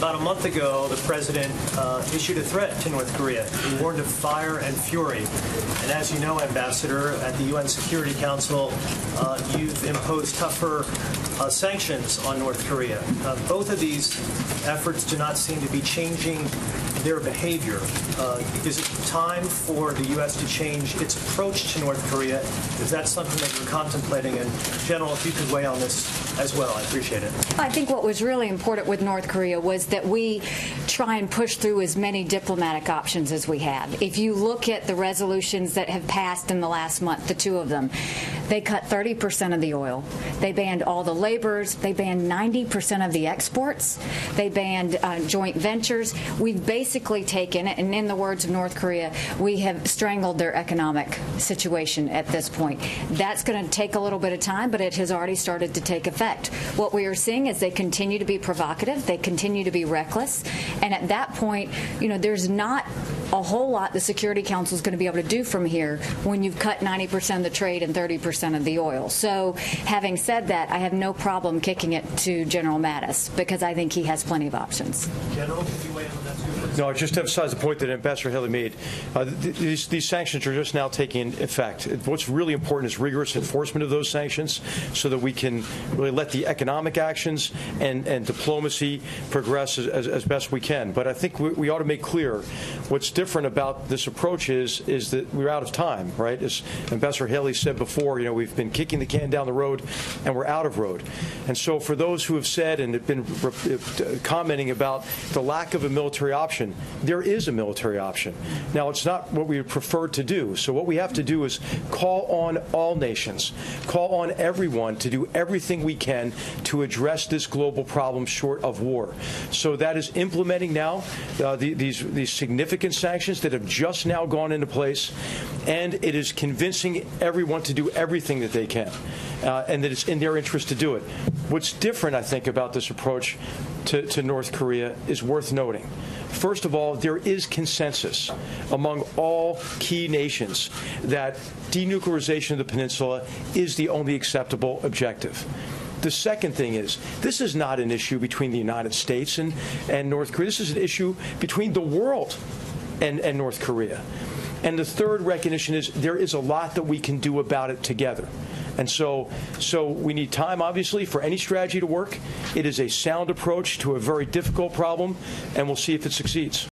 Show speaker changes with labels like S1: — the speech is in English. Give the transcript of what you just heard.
S1: About a month ago, the president issued a threat to North Korea. He warned of fire and fury. And as you know, Ambassador, at the UN Security Council, you've imposed tougher sanctions on North Korea. Both of these efforts do not seem to be changing their behavior. Is it time for the U.S. to change its approach to North Korea? Is that something that you're contemplating? And General, if you could weigh on this as well, I appreciate it.
S2: I think what was really important with North Korea was that we try and push through as many diplomatic options as we have. If you look at the resolutions that have passed in the last month, the two of them, they cut 30% of the oil. They banned all the laborers. They banned 90% of the exports. They banned joint ventures. We've basically taken, and in the words of North Korea, we have strangled their economic situation at this point. That's going to take a little bit of time, but it has already started to take effect. What we are seeing is they continue to be provocative. They continue to be reckless. And at that point, there's not a whole lot the Security Council is going to be able to do from here when you've cut 90% of the trade and 30% of the oil. So having said that, I have no problem kicking it to General Mattis because I think he has plenty of options.
S1: General, can you weigh in on that too?
S3: No, I just emphasize the point that Ambassador Haley made. These sanctions are just now taking effect. What's really important is rigorous enforcement of those sanctions so that we can really let the economic actions and diplomacy progress as best we can. But I think we ought to make clear what's different about this approach is that we're out of time, right? As Ambassador Haley said before, we've been kicking the can down the road and we're out of road. And so for those who have said and have been commenting about the lack of a military option, there is a military option. Now, it's not what we would prefer to do. So what we have to do is call on all nations, call on everyone to do everything we can to address this global problem short of war. So that is implementing now these significant sanctions that have just now gone into place, and it is convincing everyone to do everything that they can, and that it's in their interest to do it. What's different, I think, about this approach to North Korea is worth noting. First of all, there is consensus among all key nations that denuclearization of the peninsula is the only acceptable objective. The second thing is, this is not an issue between the United States and North Korea. This is an issue between the world and North Korea. And the third recognition is there is a lot that we can do about it together. And so we need time, obviously, for any strategy to work. It is a sound approach to a very difficult problem, and we'll see if it succeeds.